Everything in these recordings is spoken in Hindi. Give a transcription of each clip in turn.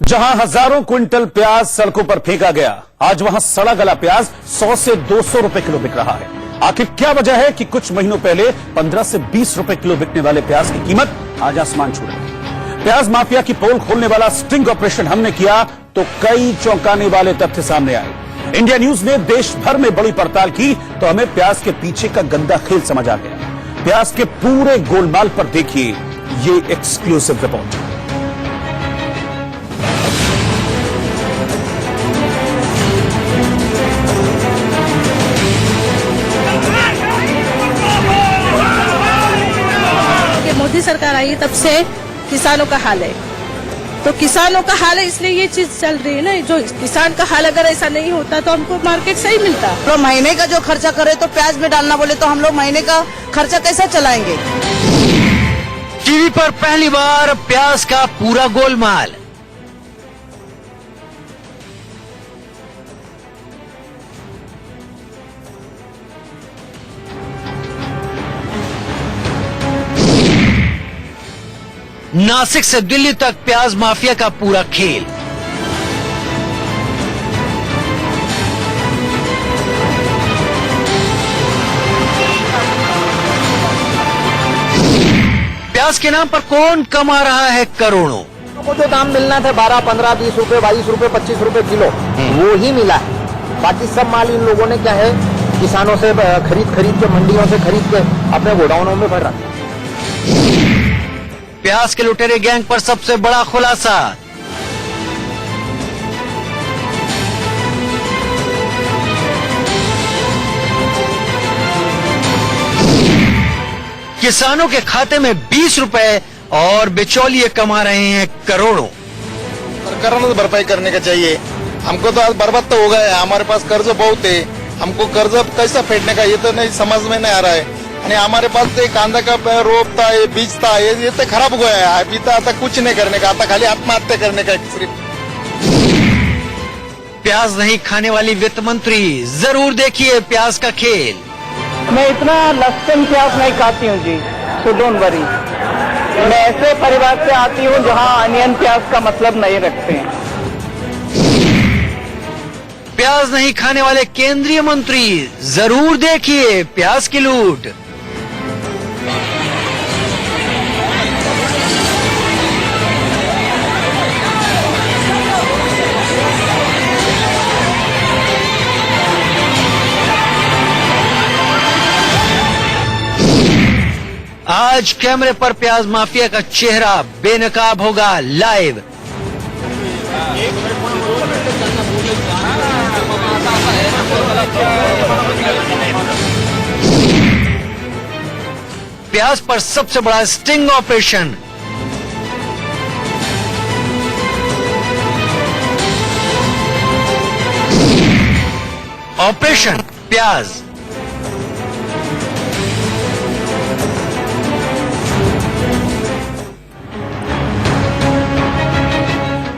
जहां हजारों क्विंटल प्याज सड़कों पर फेंका गया, आज वहां सड़ा गला प्याज 100 से 200 रुपए किलो बिक रहा है। आखिर क्या वजह है कि कुछ महीनों पहले 15 से 20 रुपए किलो बिकने वाले प्याज की कीमत आज आसमान छू रही? प्याज माफिया की पोल खोलने वाला स्टिंग ऑपरेशन हमने किया तो कई चौंकाने वाले तथ्य सामने आए। इंडिया न्यूज ने देश भर में बड़ी पड़ताल की तो हमें प्याज के पीछे का गंदा खेल समझ आ गया। प्याज के पूरे गोलमाल पर देखिए ये एक्सक्लूसिव रिपोर्ट। मोदी सरकार आई तब से किसानों का हाल है, तो किसानों का हाल है इसलिए ये चीज चल रही है ना। जो किसान का हाल अगर ऐसा नहीं होता तो हमको मार्केट सही मिलता। तो महीने का जो खर्चा करे तो प्याज में डालना बोले तो हम लोग महीने का खर्चा कैसे चलाएंगे? टीवी पर पहली बार प्याज का पूरा गोलमाल। नासिक से दिल्ली तक प्याज माफिया का पूरा खेल। प्याज के नाम पर कौन कमा रहा है करोड़ों? को जो दाम मिलना था 12, 15, 20 रुपए, 22 रुपए, 25 रुपए किलो, वो ही मिला है। बाकी सब माल इन लोगों ने क्या है किसानों से खरीद के मंडियों से खरीद के अपने गोडाउनों में भर रखा। प्याज के लुटेरे गैंग पर सबसे बड़ा खुलासा। किसानों के खाते में 20 रुपए और बिचौलिए कमा रहे हैं करोड़ों। सरकार ने भरपाई करने का चाहिए। हमको तो आज बर्बाद तो हो गया है। हमारे पास कर्ज बहुत है, हमको कर्ज कैसा फेंटने का ये तो नहीं समझ में नहीं आ रहा है। हमारे पास तो कांदा का रोप था, ये बीज था, ये तो खराब हो गया है। अभी तो आता कुछ नहीं करने का, आता खाली आत्महत्या करने का सिर्फ। प्याज नहीं खाने वाली वित्त मंत्री, जरूर देखिए प्याज का खेल। मैं इतना लहसुन प्याज नहीं खाती हूँ जी, तो डोंट वरी। मैं ऐसे परिवार से आती हूँ जहाँ अनियन प्याज का मतलब नहीं रखते हैं। प्याज नहीं खाने वाले केंद्रीय मंत्री, जरूर देखिए प्याज की लूट। आज कैमरे पर प्याज माफिया का चेहरा बेनकाब होगा लाइव। प्याज पर सबसे बड़ा स्टिंग ऑपरेशन। ऑपरेशन प्याज।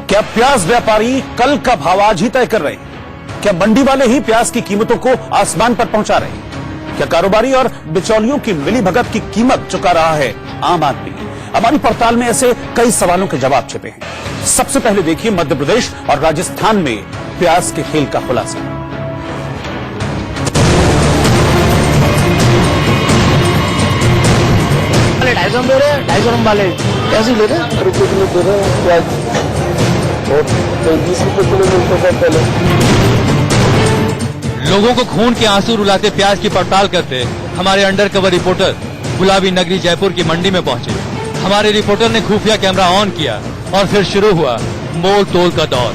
क्या प्याज व्यापारी कल का भाव आज ही तय कर रहे हैं? क्या मंडी वाले ही प्याज की कीमतों को आसमान पर पहुंचा रहे हैं? क्या कारोबारी और बिचौलियों की मिलीभगत की कीमत चुका रहा है आम आदमी? हमारी पड़ताल में ऐसे कई सवालों के जवाब छिपे हैं। सबसे पहले देखिए मध्य प्रदेश और राजस्थान में प्याज के खेल का खुलासा। वाले कैसे ले रहे? रुपये किलो दे रहे हैं प्याज, और 20 रुपए किलो मिलते थे पहले। लोगों को खून के आंसू रुलाते प्याज की पड़ताल करते हमारे अंडर कवर रिपोर्टर गुलाबी नगरी जयपुर की मंडी में पहुंचे। हमारे रिपोर्टर ने खुफिया कैमरा ऑन किया और फिर शुरू हुआ मोल तोल का दौर।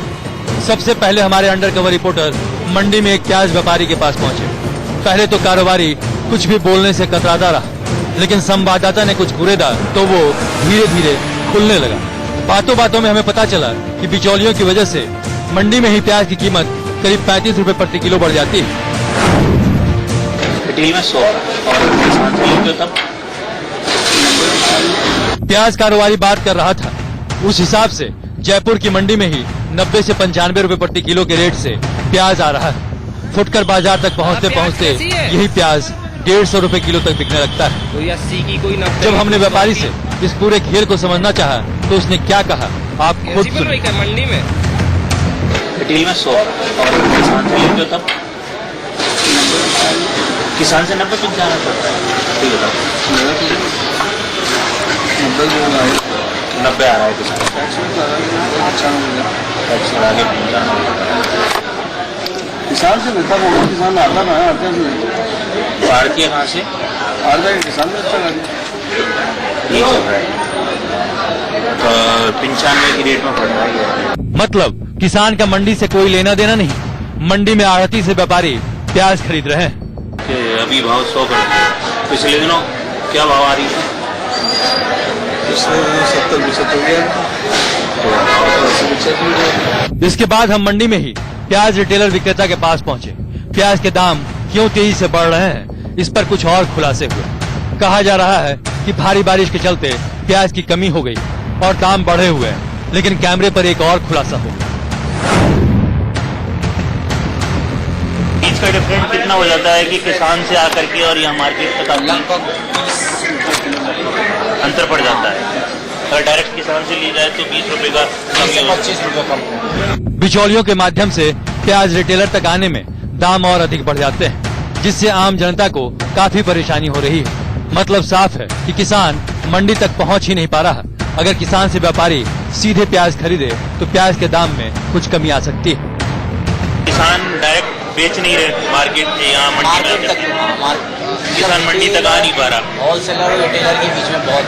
सबसे पहले हमारे अंडर कवर रिपोर्टर मंडी में एक प्याज व्यापारी के पास पहुंचे। पहले तो कारोबारी कुछ भी बोलने से कतराता रहा, लेकिन संवाददाता ने कुछ घुरेदा तो वो धीरे धीरे खुलने लगा। बातों बातों में हमें पता चला कि बिचौलियों की वजह से मंडी में ही प्याज की कीमत करीब 35 रुपए प्रति किलो बढ़ जाती है। प्याज कारोबारी बात कर रहा था, उस हिसाब से जयपुर की मंडी में ही 90 से 95 रुपए प्रति किलो के रेट से प्याज आ रहा है। फुटकर बाजार तक पहुंचते पहुंचते यही प्याज 150 रुपए किलो तक बिकने लगता है। तो 80 की कोई जब हमने व्यापारी से इस पूरे खेल को समझना चाहा तो उसने क्या कहा, आप खुद सुनिए। मंडी में रिटेल में 100 और किसान से लेते हो तब किसान से 90 पिक जाना पड़ता है। ठीक है 90 आ रहा है किसान टैक्स लगा के पहुँचाना किसान से लेता हूँ, किसान आता ना आते हैं। आड़ती है कहाँ से आता है किसान से अच्छा ये चल रहा है तो 95 की रेट में पड़ रहा है। मतलब किसान का मंडी से कोई लेना देना नहीं, मंडी में आढ़ती से व्यापारी प्याज खरीद रहे हैं। कि अभी भाव 100 कर दिया, पिछले दिनों क्या भाव आ रही है? 70-75। इसके बाद हम मंडी में ही प्याज रिटेलर विक्रेता के पास पहुंचे। प्याज के दाम क्यों तेजी से बढ़ रहे हैं, इस पर कुछ और खुलासे हुए। कहा जा रहा है कि भारी बारिश के चलते प्याज की कमी हो गई और दाम बढ़े हुए हैं, लेकिन कैमरे पर एक और खुलासा हो गया। बीच का डिफरेंस कितना हो जाता है कि किसान से आकर के और यहाँ मार्केट तक अंतर पड़ जाता है। अगर डायरेक्ट किसान से ली जाए तो 20 रुपए का कमी, 25 रुपए कम। बिचौलियों के माध्यम से प्याज रिटेलर तक आने में दाम और अधिक बढ़ जाते हैं, जिससे आम जनता को काफी परेशानी हो रही है। मतलब साफ है कि किसान मंडी तक पहुंच ही नहीं पा रहा। अगर किसान से व्यापारी सीधे प्याज खरीदे तो प्याज के दाम में कुछ कमी आ सकती है। किसान डायरेक्ट बेच नहीं रहे मार्केट में, यहाँ मंडी तक किसान मंडी तक आ नहीं पा रहा। होलसेलर और रिटेलर के बीच में बहुत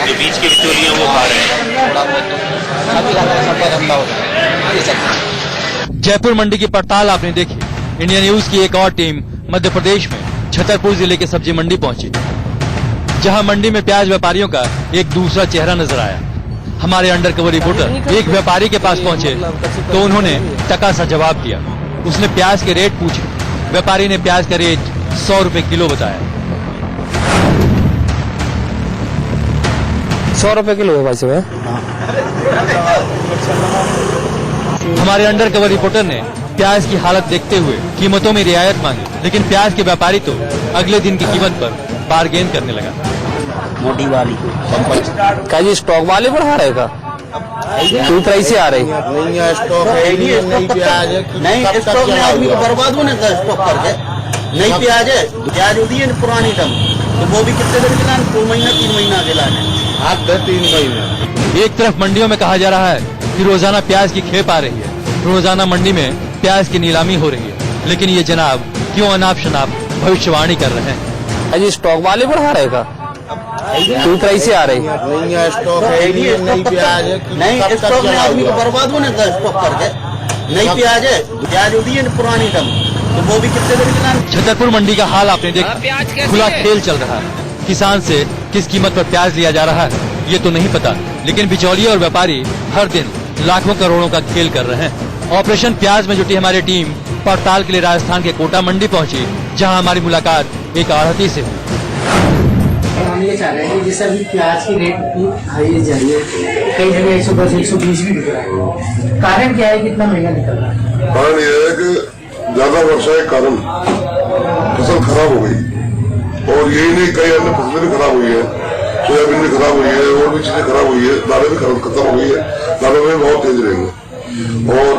जो बीच के बिचौलिए वो खा रहे हैं। जयपुर मंडी की पड़ताल आपने देखी। इंडिया न्यूज की एक और टीम मध्य प्रदेश में छतरपुर जिले के सब्जी मंडी पहुंची, जहां मंडी में प्याज व्यापारियों का एक दूसरा चेहरा नजर आया। हमारे अंडर कवर रिपोर्टर एक व्यापारी के पास पहुंचे तो उन्होंने टका सा जवाब दिया। उसने प्याज के रेट पूछे। व्यापारी ने प्याज का रेट 100 रुपए किलो बताया। 100 रुपए किलो है भाई साहब। हमारे अंडर कवर रिपोर्टर ने प्याज की हालत देखते हुए कीमतों में रियायत मांगी, लेकिन प्याज के व्यापारी तो अगले दिन की कीमत पर बार्गेन करने लगा। मोटी वाली क्या जी स्टॉक वाले बढ़ा रहेगा? क्यों प्राइस से आ रही? नहीं स्टॉक है, नहीं प्याज है, नहीं स्टॉक में आदमी को बर्बाद होने का स्टॉक करके नहीं प्याज है। प्याज होती है पुरानी टम, तो वो भी कितने दिन के लाने? 2 महीना 3 महीना के लाने, हाथ 3 महीने। एक तरफ मंडियों में कहा जा रहा है कि रोजाना प्याज की खेप आ रही है, रोजाना मंडी में प्याज की नीलामी हो रही है, लेकिन ये जनाब क्यों अनाप शनाप भविष्यवाणी कर रहे हैं? जी स्टॉक वाले बढ़ा रहेगा? क्यों प्राइस से आ रही? नहीं स्टॉक है, नहीं प्याज है, नहीं स्टॉक में आदमी को बर्बाद होने का स्टॉक करके नहीं प्याज है। प्याज होती है पुरानी टम, तो वो भी कितने दिन के लाने। छतरपुर मंडी का हाल आपने देखा। खुला खेल चल रहा है। किसान से किस कीमत पर प्याज लिया जा रहा है ये तो नहीं पता, लेकिन बिचौलिए और व्यापारी हर दिन लाखों करोड़ों का खेल कर रहे हैं। ऑपरेशन प्याज में जुटी हमारी टीम पड़ताल के लिए राजस्थान के कोटा मंडी पहुंची, जहां हमारी मुलाकात एक आढ़ती से हुई। हम ये चाह रहे हैं कि जैसे अभी प्याज की रेट हाई जा रही है, कई जगह 110 120 भी बिक रहा है। कारण क्या है कि इतना महंगा निकल रहा है? कारण यह है कि ज्यादा वर्षा के कारण फसल खराब हो गई, और यही नहीं कई अन्य फसलें भी खराब हुई है। सोयाबीन भी खराब हुई है और भी चीजें खराब हुई है। दालें भी खत्म हो गई है, दालों में बहुत तेज रहेंगे। और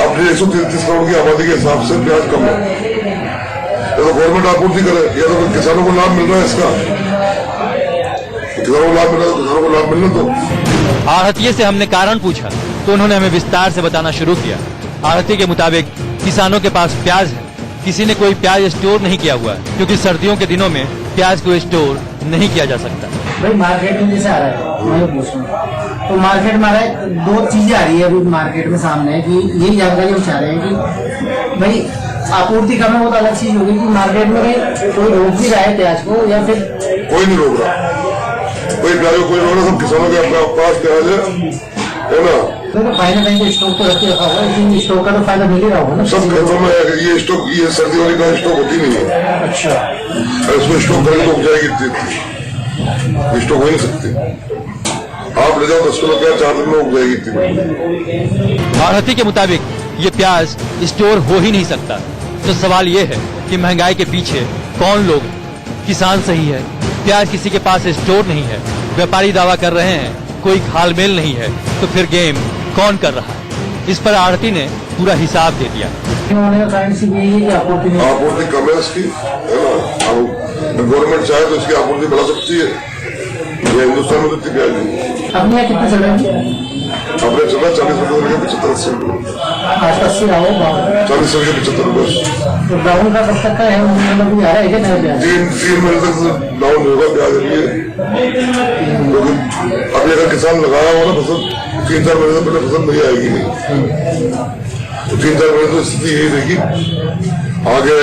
अपनी 133 करोड़ की आबादी के हिसाब से प्याज कम है। या तो गवर्नमेंट आपूर्ति करे, या तो किसानों को लाभ मिल रहा है इसका। किसानों को लाभ मिल रहा है, किसानों को लाभ मिलने दो। आढ़तिये से हमने कारण पूछा तो उन्होंने हमें विस्तार से बताना शुरू किया। आढ़ती के मुताबिक किसानों के पास प्याज है, किसी ने कोई प्याज स्टोर नहीं किया हुआ है, क्योंकि सर्दियों के दिनों में प्याज को स्टोर नहीं किया जा सकता। भाई मार्केट में जैसे आ रहा है, मैं पूछ रहा हूँ तो मार्केट में आ रहा है, 2 चीजें आ रही है अभी मार्केट में सामने कि यही जानकारी हम चाह रहे हैं कि भाई आपूर्ति कम है, वो तो अलग चीज होगी कि मार्केट में कोई रोक भी रहा है प्याज को या फिर कोई नहीं रोक रहा, कोई प्याज को कोई रोक रहा। सब किसानों के अपने पास प्याज है ना, तो कहीं ना कहीं स्टॉक तो रखे रखा होगा, लेकिन स्टॉक का तो फायदा मिल ही रहा होगा ना। सब खेतों में ये स्टॉक, ये सर्दी वाली का स्टॉक होती नहीं है। अच्छा, इसमें स्टॉक करेंगे तो उग जाएगी, स्टॉक हो नहीं सकती। आप ले जाओ 10 किलो प्याज 4 दिन में उग जाएगी इतनी। आढ़ती के मुताबिक ये प्याज स्टोर हो ही नहीं सकता। तो सवाल ये है कि महंगाई के पीछे कौन लोग? किसान सही है, प्याज किसी के पास स्टोर नहीं है, व्यापारी दावा कर रहे हैं कोई घालमेल नहीं है, तो फिर गेम कौन कर रहा है? इस पर आढ़ती ने पूरा हिसाब दे दिया। आपूर्ति कम है इसकी, है ना। अब गवर्नमेंट चाहे तो इसकी आपूर्ति बढ़ा सकती है। ये हिंदुस्तान में तो प्याज नहीं। अपने यहाँ कितने चल रहे हैं? अपने चला 40 रुपये लगे, 75-80 रुपये, 40 से 75 रुपये। तो डाउन का कब तक का है? मतलब भी आ रहा है क्या नया प्याज? 3 महीने तक डाउन होगा प्याज लिए, क्योंकि अभी अगर किसान लगाया हो ना फसल, 3-4 महीने से पहले फसल नहीं आएगी नहीं, तो 3-4 महीने तो स्थिति यही रहेगी। आगे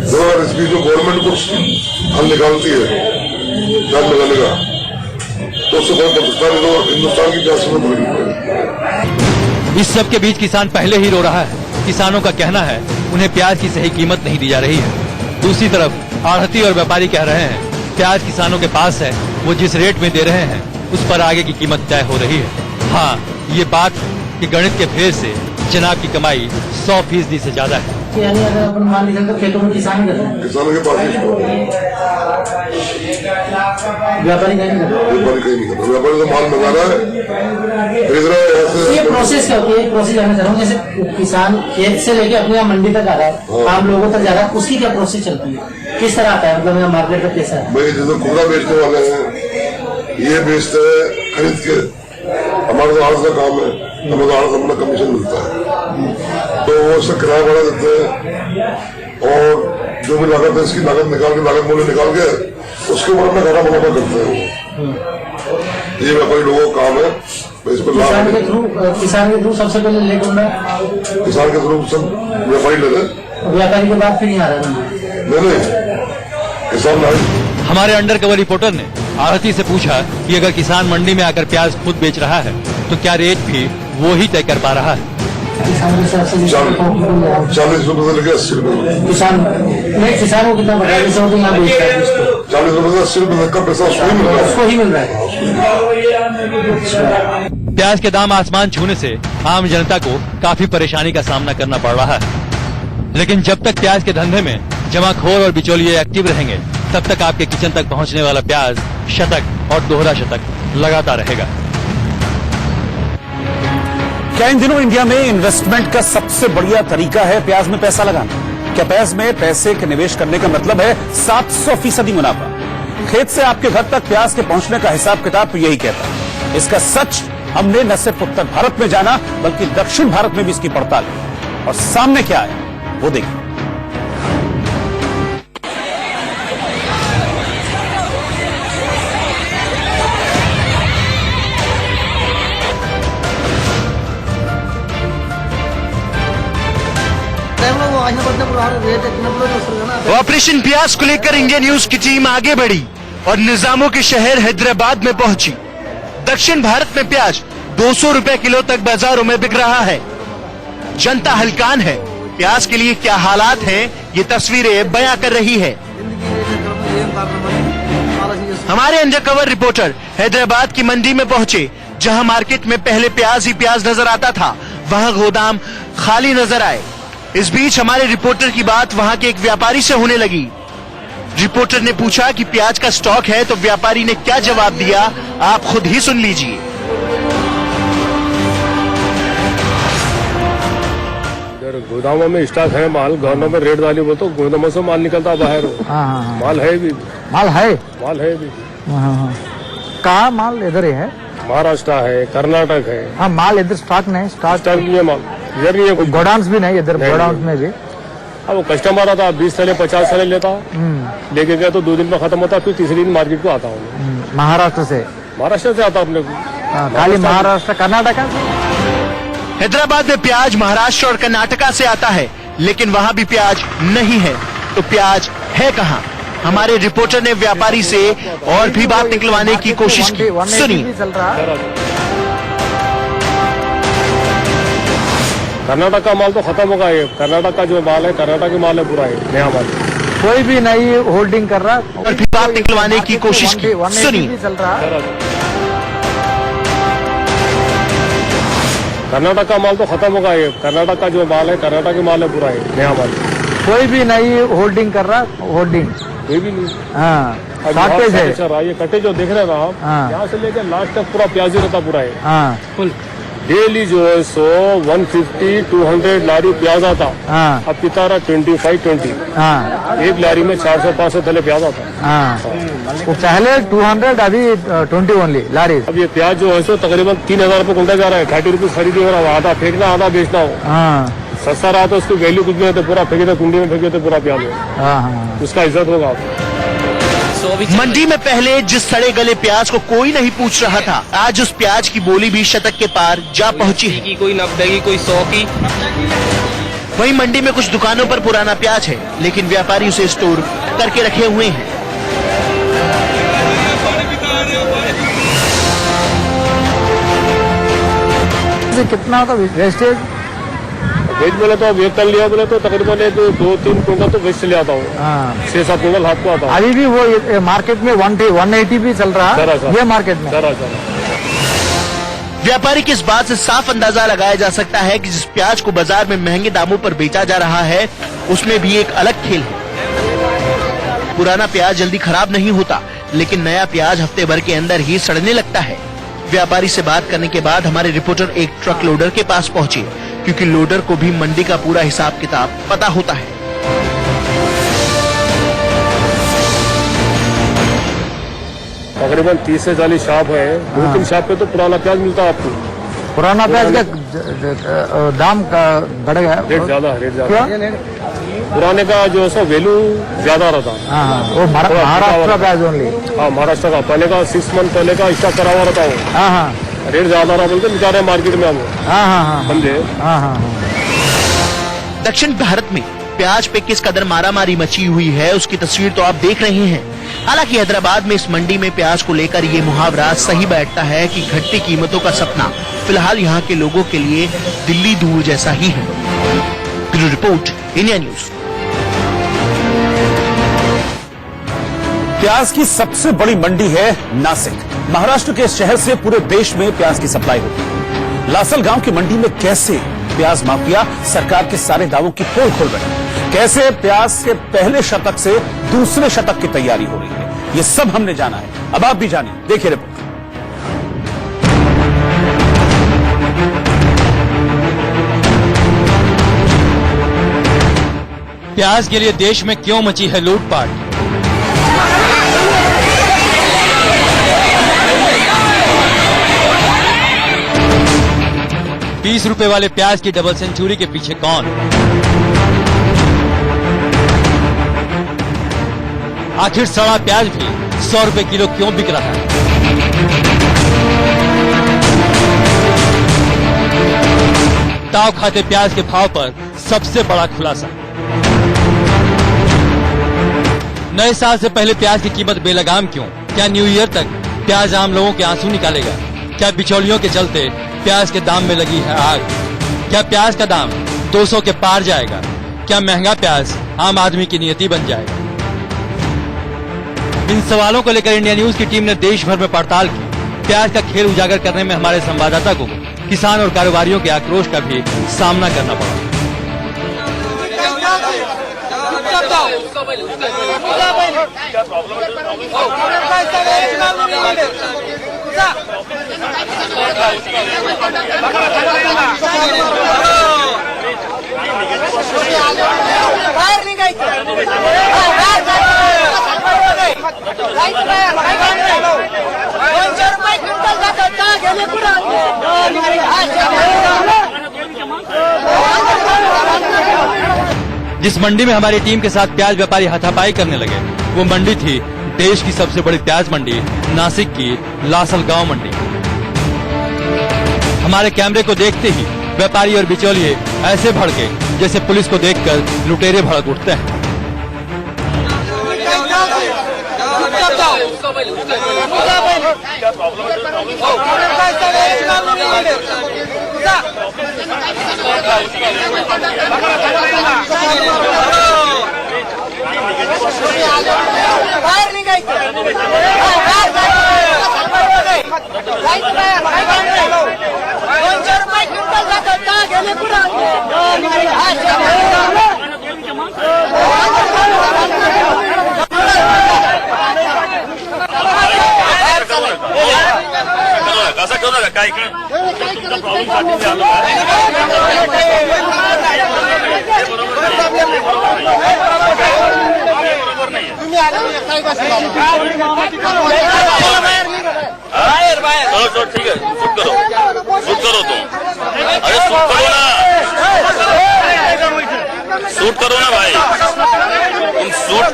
अगर इसकी जो गवर्नमेंट कुछ हल निकालती है प्याज लगाने का, तो उससे कोई पाकिस्तान तो हिंदुस्तान की प्याज में बढ़ेगी। इस सब के बीच किसान पहले ही रो रहा है। किसानों का कहना है उन्हें प्याज की सही कीमत नहीं दी जा रही है। दूसरी तरफ आढ़ती और व्यापारी कह रहे हैं प्याज किसानों के पास है, वो जिस रेट में दे रहे हैं उस पर आगे की कीमत तय हो रही है। हाँ, ये बात कि गणित के फेर से जनाब की कमाई 100% से ज्यादा है। यानी अगर अपन मान लीजिए तो खेतों में किसान ही करते हैं, किसानों के पास ही स्टॉक है, व्यापारी कहीं नहीं करते। व्यापारी कहीं नहीं करता। व्यापारी तो माल मंगा रहा है, भेज रहा है यहाँ से। ये प्रोसेस क्या होती है? एक प्रोसेस जानना चाह रहा हूँ। जैसे किसान खेत से लेके अपने यहाँ मंडी तक आ रहा है, आम लोगों तक जा रहा है, उसकी क्या प्रोसेस चलती है? किस तरह आता है? मतलब यहाँ मार्केट का कैसा है? भाई जैसे खुदरा बेचने वाले हैं, ये बेचते हैं खरीद के, हमारा तो आड़त का काम है, हमें तो आड़त अपना कमीशन मिलता है, तो वो उससे किराया बढ़ा देते हैं और जो भी लागत है इसकी लागत निकाल के, लागत मूल्य निकाल के उसके ऊपर अपना घाटा मुनाफा करते हैं। ये व्यापारी लोगों का काम है। इस पर किसान के थ्रू सबसे पहले लेकर किसान के थ्रू सब व्यापारी ले रहे, व्यापारी के बाद फिर नहीं आ रहा है। नहीं किसान नहीं। हमारे अंडर कवर रिपोर्टर ने आढ़ती से पूछा कि अगर किसान मंडी में आकर प्याज खुद बेच रहा है तो क्या रेट भी वो ही तय कर पा रहा है? 40 रुपए से लेकर 80 रुपए। किसान को कितना बढ़ा? जैसे वो तो यहाँ बेचता है 40 रुपए से 80 रुपए तक का पैसा उसको ही मिल रहा है। प्याज के दाम आसमान छूने से आम जनता को काफी परेशानी का सामना करना पड़ रहा है। लेकिन जब तक प्याज के धंधे में जमाखोर और बिचौलिए एक्टिव रहेंगे, तब तक आपके किचन तक पहुंचने वाला प्याज शतक और दोहरा शतक लगातार रहेगा। क्या इन दिनों इंडिया में इन्वेस्टमेंट का सबसे बढ़िया तरीका है प्याज में पैसा लगाना? क्या प्याज में पैसे के निवेश करने का मतलब है 700% मुनाफा? खेत से आपके घर तक प्याज के पहुंचने का हिसाब किताब तो यही कहता है। इसका सच हमने न सिर्फ उत्तर भारत में जाना, बल्कि दक्षिण भारत में भी इसकी पड़ताल की, और सामने क्या है वो देखिए। ऑपरेशन प्याज को लेकर इंडिया न्यूज की टीम आगे बढ़ी और निजामों के शहर हैदराबाद में पहुंची। दक्षिण भारत में प्याज 200 रुपए किलो तक बाजारों में बिक रहा है। जनता हलकान है। प्याज के लिए क्या हालात हैं, ये तस्वीरें बयां कर रही है। हमारे अंडरकवर रिपोर्टर हैदराबाद की मंडी में पहुंचे, जहां मार्केट में पहले प्याज ही प्याज नजर आता था, वहां गोदाम खाली नजर आए। इस बीच हमारे रिपोर्टर की बात वहां के एक व्यापारी से होने लगी। रिपोर्टर ने पूछा कि प्याज का स्टॉक है, तो व्यापारी ने क्या जवाब दिया, आप खुद ही सुन लीजिए। गोदामों में स्टॉक है माल, घरों में रेट वाली, वो तो गोदामों से माल निकलता बाहर। माल है भी, माल है भी। कहाँ माल? इधर ही है, महाराष्ट्र है, कर्नाटक है। हाँ, माल इधर स्टॉक नहीं, स्टॉक नहीं है माल इधर नहीं है। गोडाउन भी नहीं इधर, गोडाउन में भी। अब वो कस्टमर आता 20 साल 50 साल लेता, लेके गया तो 2 दिन में खत्म होता, फिर तीसरे दिन मार्केट को आता हूँ। महाराष्ट्र से आता अपने को, खाली महाराष्ट्र कर्नाटका। हैदराबाद में प्याज महाराष्ट्र और कर्नाटका से आता है, लेकिन वहाँ भी प्याज नहीं है, तो प्याज है कहाँ? हमारे रिपोर्टर ने व्यापारी से और भी बात निकलवाने की कोशिश की, सुनिए। कर्नाटक का माल तो खत्म होगा। ये कर्नाटक का जो माल है, कर्नाटक का माल है पूरा, है नया माल, कोई भी नहीं होल्डिंग कर रहा। और भी बात निकलवाने की कोशिश की, सुनिए। कर्नाटक का माल तो खत्म होगा। ये कर्नाटक का जो माल है, कर्नाटक का माल है पूरा, है नया माल, कोई भी नहीं होल्डिंग कर रहा। होल्डिंग कोई भी नहीं। हाँ, शॉर्ट पेज है। चल रहा है। ये कटे जो देख रहे हैं ना आप, हाँ। यहाँ से लेकर लास्ट तक पूरा प्याज ही रहता पूरा है। हाँ फुल डेली जो है 100, 150, 200 लारी प्याज आता। हाँ अब कितना रहा 25, 20। हाँ एक लारी में 400-500 थैले प्याज आता। हाँ वो पहले 200 अभी 20 ओनली लारी। अब ये प्याज जो है सो तकरीबन 3000 रुपये कुंटल जा रहा है। 30 रुपये खरीदी हो रहा है, आधा फेंकना आधा बेचना हो। हाँ सस्ता रहा तो उसकी वैल्यू कुछ भी नहीं, तो पूरा फेंके तो कुंडी में फेंके तो पूरा प्याज हो, हाँ हाँ उसका इज्जत होगा आपको। मंडी में पहले जिस सड़े गले प्याज को कोई नहीं पूछ रहा था, आज उस प्याज की बोली भी शतक के पार जा पहुंची है। कोई 90 की, कोई 100 की। वहीं मंडी में कुछ दुकानों पर पुराना प्याज है, लेकिन व्यापारी उसे स्टोर करके रखे हुए हैं। कितना होता वेस्टेज? वेज बोले तो अब 1 टन लिया बोले तो तकरीबन 2-3 कुंटल तो वेस्ट चले आता हूँ। हाँ 6-7 कुंटल हाथ को आता हूँ। अभी भी वो मार्केट में 180 भी चल रहा जरा है सा। ये मार्केट में। जरा व्यापारी की इस बात से साफ अंदाजा लगाया जा सकता है कि जिस प्याज को बाजार में महंगे दामों पर बेचा जा रहा है, उसमें भी एक अलग खेल है। पुराना प्याज जल्दी खराब नहीं होता, लेकिन नया प्याज हफ्ते भर के अंदर ही सड़ने लगता है। व्यापारी से बात करने के बाद हमारे रिपोर्टर एक ट्रक लोडर के पास पहुंचे, क्योंकि लोडर को भी मंडी का पूरा हिसाब किताब पता होता है। तकरीबन 30 से 40 शॉप है। 2-3 शॉप पे तो पुराना प्याज मिलता है आपको। पुराना प्याज का दाम का बढ़ गया। रेट ज्यादा है, रेट ज्यादा। पुराने का जो है सो वैल्यू ज्यादा रहता है। हाँ हाँ वो महाराष्ट्र प्याज ओनली। हाँ महाराष्ट्र का पहले का 6 मंथ पहले का स्टॉक करा हुआ रहता है। हाँ हाँ रेट ज्यादा रहा बोलते बेचा रहे मार्केट में हम। हाँ हाँ हाँ समझे? हाँ हाँ हाँ दक्षिण भारत में प्याज पे किस कदर मारामारी मची हुई है, उसकी तस्वीर तो आप देख रहे हैं। हालांकि हैदराबाद में इस मंडी में प्याज को लेकर ये मुहावरा सही बैठता है कि घटती कीमतों का सपना फिलहाल यहाँ के लोगों के लिए दिल्ली दूर जैसा ही है। Bureau report, India news. प्याज की सबसे बड़ी मंडी है नासिक। महाराष्ट्र के शहर से पूरे देश में प्याज की सप्लाई होती है। लासल गांव की मंडी में कैसे प्याज माफिया सरकार के सारे दावों की पोल खोल रहे हैं, कैसे प्याज के पहले शतक से दूसरे शतक की तैयारी हो रही है, ये सब हमने जाना है। अब आप भी जानिए, देखिए रिपोर्ट। प्याज के लिए देश में क्यों मची है लूटपाट? ₹20 वाले प्याज की डबल सेंचुरी के पीछे कौन? आखिर सड़ा प्याज भी ₹100 किलो क्यों बिक रहा है? ताव खाते प्याज के भाव पर सबसे बड़ा खुलासा। नए साल से पहले प्याज की कीमत बेलगाम क्यों? क्या न्यू ईयर तक प्याज आम लोगों के आंसू निकालेगा? क्या बिचौलियों के चलते प्याज के दाम में लगी है आग? क्या प्याज का दाम 200 के पार जाएगा? क्या महंगा प्याज आम आदमी की नियति बन जाएगा? इन सवालों को लेकर इंडिया न्यूज की टीम ने देश भर में पड़ताल की। प्याज का खेल उजागर करने में हमारे संवाददाता को किसान और कारोबारियों के आक्रोश का भी सामना करना पड़ा। जिस मंडी में हमारी टीम के साथ प्याज व्यापारी हाथापाई करने लगे, वो मंडी थी देश की सबसे बड़ी प्याज मंडी नासिक की लासल गांव मंडी। हमारे कैमरे को देखते ही व्यापारी और बिचौलिए ऐसे भड़के जैसे पुलिस को देखकर लुटेरे भड़क उठते हैं। नका काय तुमचा प्रॉब्लेम साठी आलो चलो ठीक है शूट करो तुम अरे शूट करो ना भाई तुम शूट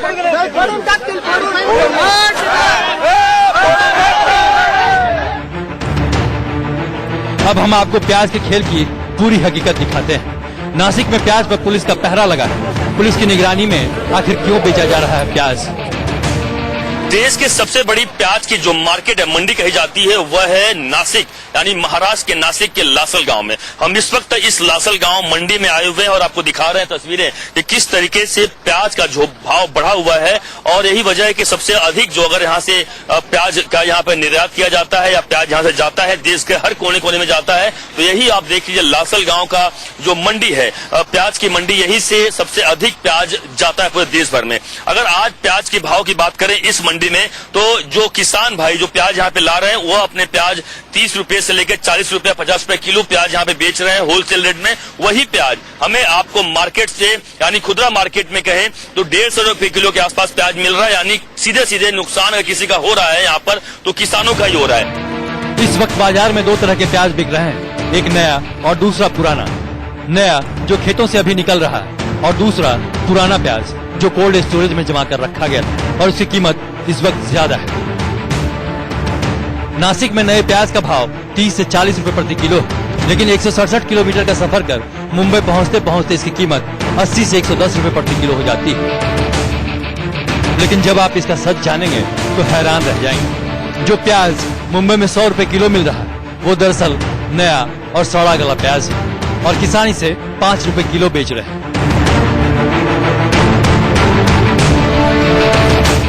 अब हम आपको प्याज के खेल की पूरी हकीकत दिखाते हैं। नासिक में प्याज पर पुलिस का पहरा लगा है। पुलिस की निगरानी में आखिर क्यों बेचा जा रहा है प्याज? देश के सबसे बड़ी प्याज की जो मार्केट है, मंडी कही जाती है, वह है नासिक, यानी महाराष्ट्र के नासिक के लासल गांव में। हम इस वक्त इस लासल गांव मंडी में आए हुए हैं और आपको दिखा रहे हैं तस्वीरें कि किस तरीके से प्याज का जो भाव बढ़ा हुआ है। और यही वजह है कि सबसे अधिक जो अगर यहाँ से प्याज का यहाँ पर निर्यात किया जाता है या प्याज यहाँ से जाता है, देश के हर कोने कोने में जाता है, तो यही आप देख लीजिए लासल गाँव का जो मंडी है, प्याज की मंडी, यही से सबसे अधिक प्याज जाता है पूरे देश भर में। अगर आज प्याज के भाव की बात करें इस मंडी में, तो जो किसान भाई जो प्याज यहाँ पे ला रहे हैं, वो अपने प्याज 30 रुपए से लेकर 40 रुपए 50 रुपए किलो प्याज यहाँ पे बेच रहे हैं होलसेल रेट में। वही प्याज हमें आपको मार्केट से, यानी खुदरा मार्केट में कहें तो 150 रुपए किलो के आसपास प्याज मिल रहा है। यानी सीधे सीधे नुकसान अगर किसी का हो रहा है यहाँ पर, तो किसानों का ही हो रहा है। इस वक्त बाजार में दो तरह के प्याज बिक रहे हैं, एक नया और दूसरा पुराना। नया जो खेतों से अभी निकल रहा है और दूसरा पुराना प्याज जो कोल्ड स्टोरेज में जमा कर रखा गया था और उसकी कीमत इस वक्त ज्यादा है। नासिक में नए प्याज का भाव 30 से 40 रुपए प्रति किलो है, लेकिन 167 किलोमीटर का सफर कर मुंबई पहुंचते पहुंचते इसकी कीमत 80 से 110 रुपए प्रति किलो हो जाती है। लेकिन जब आप इसका सच जानेंगे तो हैरान रह जाएंगे। जो प्याज मुंबई में 100 रुपए किलो मिल रहा है, वो दरअसल नया और सड़ा गला प्याज है और किसान इसे 5 रुपए किलो बेच रहे हैं।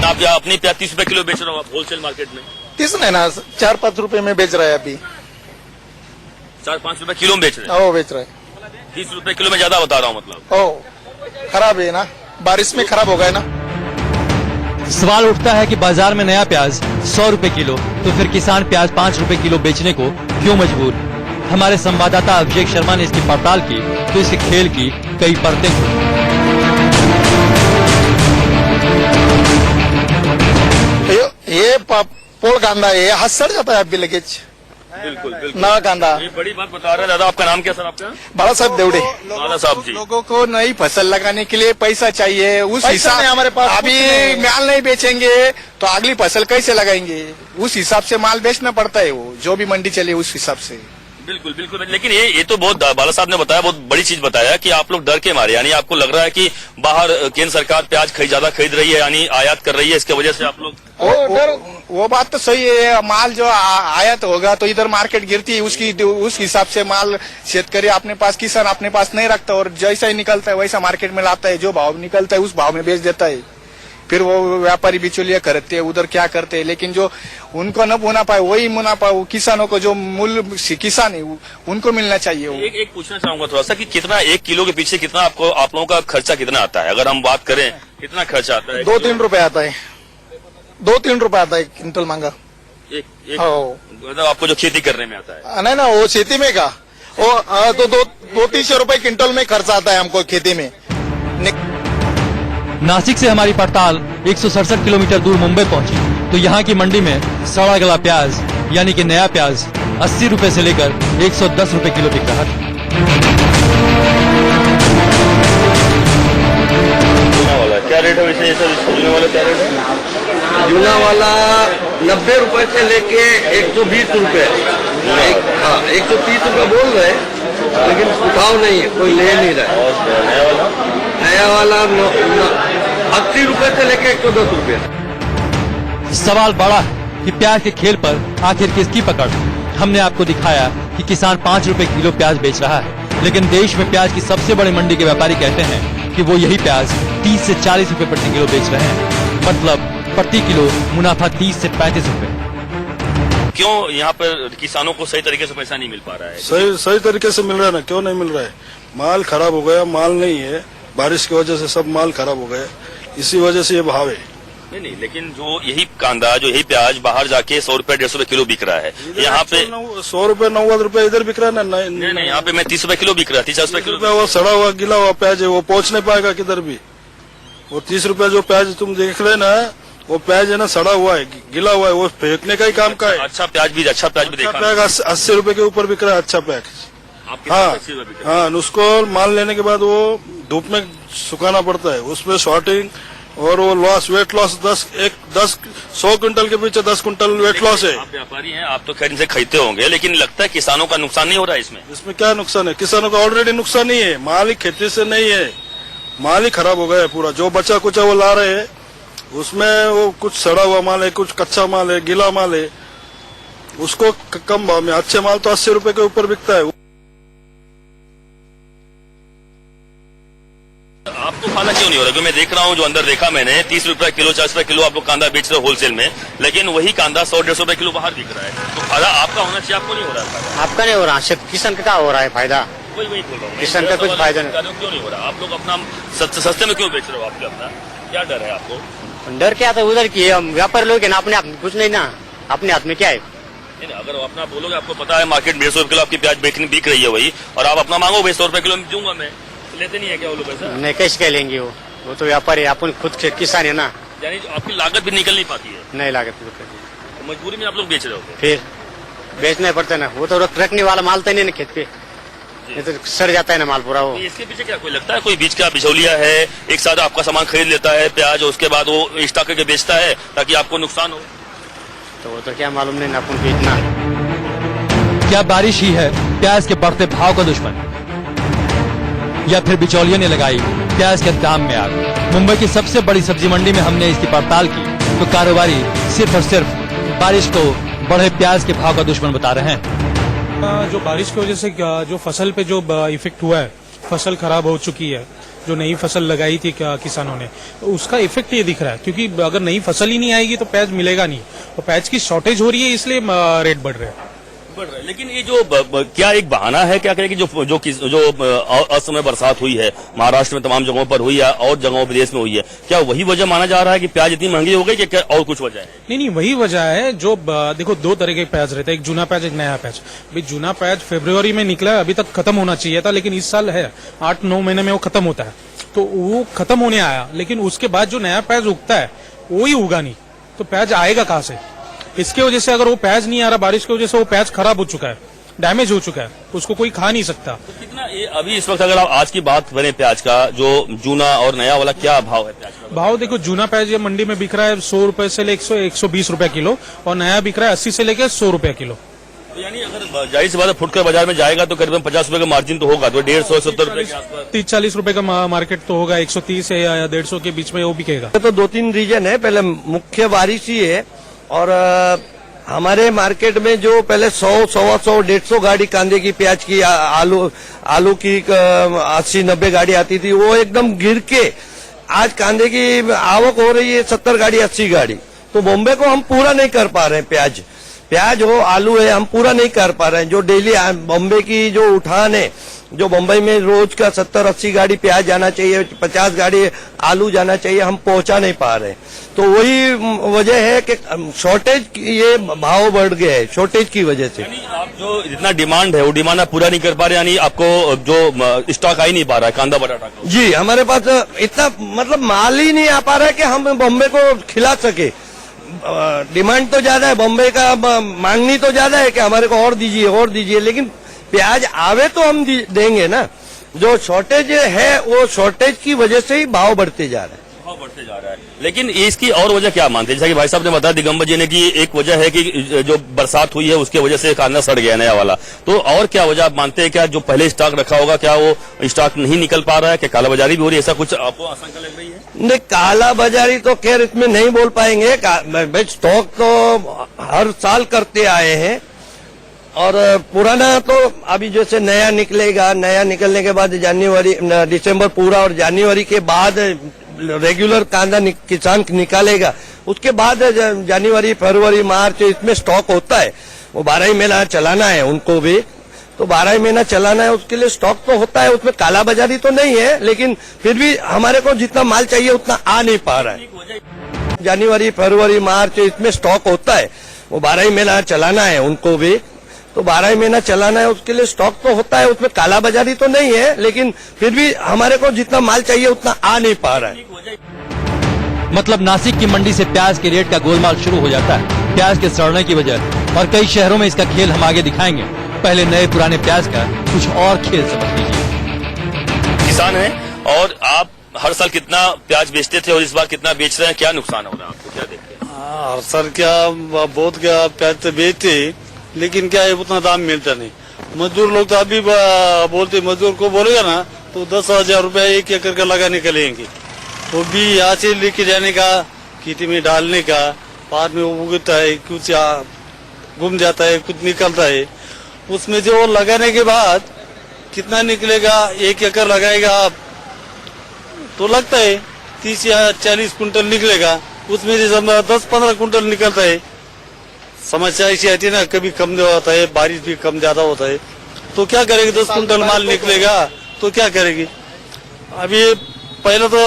आप यहाँ अपनी प्याज 30 रुपए किलो बेच रहे हो आप होलसेल मार्केट में? 30 नहीं ना, 4-5 रुपए में बेच रहा है अभी। 4-5 रुपए किलो में बेच रहे हैं? ओ बेच रहा है। 30 रुपए किलो में ज्यादा बता रहा हूँ मतलब। ओ खराब है ना, बारिश में खराब हो गया ना। सवाल उठता है कि बाजार में नया प्याज 100 रुपए किलो, तो फिर किसान प्याज 5 रुपए किलो बेचने को क्यों मजबूर? हमारे संवाददाता अभिषेक शर्मा ने इसकी पड़ताल की तो इसके खेल की कई परतें खुली। ये पोल कांदा है, हाथ सड़ जाता है अभी लगेज। बिल्कुल बिल्कुल नया कांदा। ये बड़ी बात बता रहे हैं दादा। आपका नाम क्या सर? आपका बाला साहब देवड़े। बाला साहब जी, लोगों को नई फसल लगाने के लिए पैसा चाहिए, उस हिसाब से हमारे पास अभी माल नहीं बेचेंगे तो अगली फसल कैसे लगाएंगे? उस हिसाब से माल बेचना पड़ता है, वो जो भी मंडी चले उस हिसाब से। बिल्कुल बिल्कुल। लेकिन ये तो बहुत बाला साहब ने बताया, बहुत बड़ी चीज बताया कि आप लोग डर के मारे, यानी आपको लग रहा है कि बाहर केंद्र सरकार प्याज ज्यादा खरीद रही है, यानी आयात कर रही है, इसके वजह से आप लोग। वो बात तो सही है। माल जो आयात होगा तो इधर मार्केट गिरती है, उस हिसाब से माल शेतकरी अपने पास, किसान अपने पास नहीं रखता और जैसा ही निकलता है वैसा मार्केट में लाता है। जो भाव निकलता है उस भाव में बेच देता है। फिर वो व्यापारी बिचौलिया करते हैं, उधर क्या करते हैं, लेकिन जो उनको न मुनाफा है वही मुनाफा किसानों को, जो मूल्य किसान है उनको मिलना चाहिए। वो एक पूछना चाहूंगा थोड़ा सा कि कितना 1 किलो के पीछे कितना आपको, आप लोगों का खर्चा कितना आता है? अगर हम बात करें कितना खर्चा आता है? 2-3 रुपए आता है। 2-3 रुपए आता है क्विंटल महंगा। मतलब आपको जो खेती करने में आता है? नहीं ना, वो खेती में का वो तो 200-300 रुपए क्विंटल में खर्च आता है हमको खेती में। नासिक से हमारी पड़ताल 167 किलोमीटर दूर मुंबई पहुंची तो यहाँ की मंडी में सड़ा गला प्याज यानी कि नया प्याज 80 रुपए से लेकर 110 रुपए किलो बिक रहा था। क्या रेट है वैसे? जूना वाला क्या रेट है? जूना वाला 90 रुपए से लेके 120 रुपए। 130 रुपए बोल रहे, लेकिन उठाव नहीं है, कोई ले नहीं रहा है। नया वाला 80 रुपए से लेके 110 रुपए। सवाल बड़ा है कि प्याज के खेल पर आखिर किसकी पकड़? हमने आपको दिखाया कि किसान 5 रुपए किलो प्याज बेच रहा है, लेकिन देश में प्याज की सबसे बड़ी मंडी के व्यापारी कहते हैं कि वो यही प्याज 30 से 40 रुपए प्रति किलो बेच रहे हैं। मतलब प्रति किलो मुनाफा 30 से 35 रुपए। क्यों यहाँ पर किसानों को सही तरीके से पैसा नहीं मिल पा रहा है? सही तरीके से मिल रहा है ना, क्यों नहीं मिल रहा है? माल खराब हो गया, माल नहीं है, बारिश की वजह से सब माल खराब हो गया, इसी वजह से ये भाव है। नहीं, लेकिन जो यही कांदा जो यही प्याज बाहर जाके 100 रुपए 150 रुपए किलो बिक रहा है, यहाँ पे 100 रुपए 90 रुपए इधर बिक रहा है ना। नहीं, यहाँ पे मैं 30 रुपए किलो बिक रहा है, 30 रुपए किलो। वो सड़ा हुआ गिला हुआ प्याज है, वो पहुंच नहीं पाएगा किधर भी। वो 30 रुपए जो प्याज तुम देख रहे ना, वो प्याज है ना सड़ा हुआ है, गिला हुआ है, वो फेंकने का ही काम का है। अच्छा प्याज भी देखा। प्याज 80 रुपए के ऊपर बिक रहा है, अच्छा प्याज। हाँ, उसको माल लेने के बाद वो धूप में सुखाना पड़ता है, उसमें शॉर्टिंग और वो लॉस, वेट लॉस 100 क्विंटल के पीछे 10 क्विंटल वेट लॉस है। आप व्यापारी हैं, आप तो खैर इनसे खरीदते होंगे, लेकिन लगता है किसानों का नुकसान नहीं हो रहा है इसमें? इसमें क्या नुकसान है? किसानों का ऑलरेडी नुकसान नहीं है, माल ही खेती से नहीं है, माल ही खराब हो गया है पूरा। जो बचा कुचा वो ला रहे हैं, उसमें वो कुछ सड़ा हुआ माल है, कुछ कच्चा माल है, गीला माल है, उसको कम भाव में। अच्छे माल तो 80 रुपए के ऊपर बिकता है। आपको फायदा क्यों नहीं हो रहा? क्योंकि मैं देख रहा हूँ, जो अंदर देखा मैंने, 30 रुपए किलो 40 रुपए किलो आप लोग कांदा बेच रहे हो होलसेल में, लेकिन वही कांदा 100-150 रुपए किलो बाहर बिक रहा है। तो फायदा आपका होना चाहिए, आपको नहीं हो रहा है? आपका नहीं हो रहा, सिर्फ किसान का हो रहा है फायदा। वही बोल रहा हूँ, किसान का कुछ फायदा नहीं। क्यों नहीं हो रहा? आप लोग अपना सस्ते में क्यों बेच रहे हो? आपके अपना क्या डर है आपको? डर क्या था उधर की, हम व्यापारी लोग है ना, अपने हाथ में कुछ नहीं ना, अपने हाथ में क्या है। नहीं, अगर अपना बोलोगे, आपको पता है मार्केट 150 रुपए किलो आपकी प्याज बिक रही है वही, और आप अपना मांगो 100 रुपए किलो दूंगा मैं, लेते नहीं है क्या वो लोग ऐसा? नहीं, कैसे कह लेंगे वो तो व्यापारी, अपन खुद किसान है ना। यानी आपकी लागत भी निकल नहीं पाती है? नहीं लागत, तो मजबूरी में आप लोग बेच रहे हो? फिर बेचना पड़ता है ना, वो तो रखने वाला माल तो नहीं ना खेत पे, ये तो सड़ जाता है ना माल पूरा। वो इसके पीछे क्या कोई लगता है, कोई बीच का बिचौलिया है, एक साथ आपका सामान खरीद लेता है प्याज, उसके बाद वो स्टॉक करके बेचता है ताकि आपको नुकसान हो? तो वो तो क्या मालूम नहीं ना अपन को इतना। क्या बारिश ही है प्याज के बढ़ते भाव का दुश्मन, या फिर बिचौलियों ने लगाई प्याज के दाम में आग? मुंबई की सबसे बड़ी सब्जी मंडी में हमने इसकी पड़ताल की तो कारोबारी सिर्फ और सिर्फ बारिश को बढ़े प्याज के भाव का दुश्मन बता रहे हैं। जो बारिश की वजह से जो फसल पे जो इफेक्ट हुआ है, फसल खराब हो चुकी है, जो नई फसल लगाई थी किसानों ने, तो उसका इफेक्ट ये दिख रहा है। क्योंकि अगर नई फसल ही नहीं आएगी तो प्याज मिलेगा नहीं, और प्याज की शॉर्टेज हो रही है, इसलिए रेट बढ़ रहे हैं। लेकिन ये जो क्या एक बहाना है, क्या करें कि जो असमय बरसात हुई है महाराष्ट्र में, तमाम जगहों पर हुई है और जगहों विदेश में हुई है, क्या वही वजह माना जा रहा है कि प्याज इतनी महंगी हो गई, कि क्या और कुछ वजह है? नहीं, वही वजह है। जो देखो, 2 तरह के प्याज रहते हैं, एक जूना प्याज, एक नया प्याज। भाई जूना प्याज फरवरी में निकला है, अभी तक खत्म होना चाहिए था, लेकिन इस साल है 8-9 महीने में वो खत्म होता है, तो वो खत्म होने आया। लेकिन उसके बाद जो नया प्याज उगता है वो ही उगा नहीं, तो प्याज आएगा कहाँ से? इसके वजह से अगर वो प्याज नहीं आ रहा, बारिश की वजह से वो प्याज खराब हो चुका है, डैमेज हो चुका है, उसको कोई खा नहीं सकता। तो कितना ये अभी इस वक्त अगर आप आज की बात करें प्याज का, जो जूना और नया वाला क्या भाव है प्याज का? भाव देखो, जूना प्याज ये मंडी में बिक रहा है 100 रुपए से लेकर 120 रुपए किलो, और नया बिक रहा है 80 से लेकर 100 रुपए किलो। तो यानी अगर जाहिर सी बात है फुटकर बाजार में जाएगा तो करीबन 50 रुपए का मार्जिन तो होगा, तो 150-70 रुपए के आसपास, 30-40 रुपए का मार्केट तो होगा, 130 या 150 के बीच में वो बिकेगा। तो 2-3 रीजन है। पहले मुख्य बारिश ही है, और हमारे मार्केट में जो पहले 100, 125, 150 गाड़ी कांदे की, प्याज की, आलू की 80-90 गाड़ी आती थी, वो एकदम गिर के आज कांदे की आवक हो रही है 70 गाड़ी 80 गाड़ी। तो बॉम्बे को हम पूरा नहीं कर पा रहे हैं, प्याज हो, आलू है, हम पूरा नहीं कर पा रहे हैं। जो डेली बॉम्बे की जो उठान है, जो बम्बई में रोज का 70-80 गाड़ी प्याज जाना चाहिए, 50 गाड़ी आलू जाना चाहिए, हम पहुंचा नहीं पा रहे। तो वही वजह है कि शॉर्टेज, ये भाव बढ़ गए है शॉर्टेज की वजह से। यानी आप जो जितना डिमांड है वो डिमांड आप पूरा नहीं कर पा रहे, यानी आपको जो स्टॉक आ ही नहीं पा रहा है कांदा बटाटा का? जी, हमारे पास इतना मतलब माल ही नहीं आ पा रहा है कि हम बॉम्बे को खिला सके। डिमांड तो ज्यादा है, बॉम्बे का मांगनी तो ज्यादा है कि हमारे को और दीजिए, लेकिन प्याज आवे तो हम देंगे ना। जो शॉर्टेज है वो शॉर्टेज की वजह से ही भाव बढ़ते जा रहा है। लेकिन इसकी और वजह क्या मानते हैं? जैसा कि भाई साहब ने बताया, दिगंबर जी ने, कि एक वजह है कि जो बरसात हुई है उसके वजह से कांदा सड़ गया नया वाला, तो और क्या वजह आप मानते हैं? क्या जो पहले स्टॉक रखा होगा, क्या वो स्टॉक नहीं निकल पा रहा है, क्या कालाबाजारी भी हो रही है, ऐसा कुछ आपको आशंका लग रही है? नहीं, कालाबाजारी तो खैर इसमें नहीं बोल पाएंगे, स्टॉक तो हर साल करते आए हैं, और पुराना तो अभी जैसे नया निकलेगा, नया निकलने के बाद जनवरी, दिसंबर पूरा, और जनवरी के बाद रेगुलर कांदा किसान निकालेगा, उसके बाद जनवरी, फरवरी, मार्च इसमें स्टॉक होता है। वो 12 महीना चलाना है उनको भी, तो 12 महीना चलाना है, उसके लिए स्टॉक तो होता है, उसमें कालाबाजारी तो नहीं है, लेकिन फिर भी हमारे को जितना माल चाहिए उतना आ नहीं पा रहा है। जनवरी फरवरी मार्च इसमें स्टॉक होता है, वो 12 ही महीना चलाना है उनको भी, तो 12 ही महीना चलाना है, उसके लिए स्टॉक तो होता है, उसमें कालाबाजारी तो नहीं है, लेकिन फिर भी हमारे को जितना माल चाहिए उतना आ नहीं पा रहा है। मतलब नासिक की मंडी से प्याज के रेट का गोलमाल शुरू हो जाता है प्याज के सड़ने की वजह, और कई शहरों में इसका खेल हम आगे दिखाएंगे। पहले नए पुराने प्याज का कुछ और खेल समझ लीजिए। किसान हैं और आप हर साल कितना प्याज बेचते थे और इस बार कितना बेच रहे हैं, क्या नुकसान हो रहा है आपको, क्या देखते हैं? हर साल क्या बहुत क्या प्याज तो बेचते, लेकिन क्या है उतना दाम मिलता नहीं। मजदूर लोग तो अभी बोलते, मजदूर को बोलेगा ना तो 10,000 रुपया 1 एकड़ का लगाने के लेंगे, वो भी यहाँ से लेके जाने का, खेती में डालने का, बाद में वो उगता है, कुछ घूम जाता है, कुछ निकलता है, उसमें जो लगाने के बाद कितना निकलेगा, 1 एकड़ लगाएगा आप तो लगता है 30 या 40 कुंटल निकलेगा, उसमें से 10-15 कुंटल निकलता है। समस्या ऐसी आती है ना, कभी कम होता है, बारिश भी कम ज्यादा होता है, तो क्या करेंगे, 10 कुंटल माल निकलेगा तो क्या करेंगे। अभी पहले तो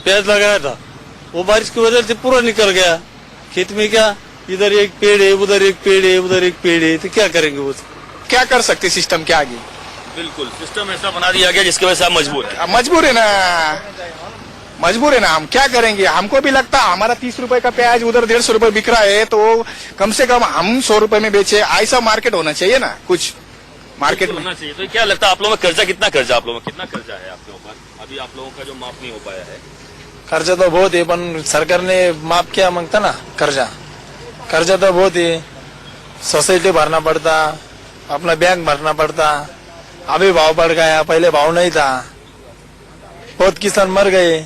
प्याज लगाया था, वो बारिश की वजह से पूरा निकल गया, खेत में क्या इधर एक पेड़ है, उधर एक पेड़ है, उधर एक पेड़ है, तो क्या करेंगे वो, क्या कर सकते सिस्टम के आगे। बिल्कुल सिस्टम ऐसा बना दिया गया जिसकी वजह से आप मजबूर है। मजबूर है ना, मजबूर है ना, हम क्या करेंगे। हमको भी लगता है हमारा 30 रुपए का प्याज उधर 150 रुपए बिक रहा है, तो कम से कम हम 100 रुपए में बेचे, ऐसा मार्केट होना चाहिए ना, कुछ मार्केट में होना चाहिए। तो क्या लगता है आप लोगों में कर्जा कितना कर्जा आप लोगों में कितना कर्जा है आपके ऊपर, अभी आप लोगों का जो माफ नहीं हो पाया है? कर्जा तो बहुत है, पर सरकार ने माफ किया मांगता ना कर्जा तो बहुत है, सोसाइटी भरना पड़ता, अपना बैंक भरना पड़ता, अभी भाव बढ़ गया, पहले भाव नहीं था, बहुत किसान मर गए,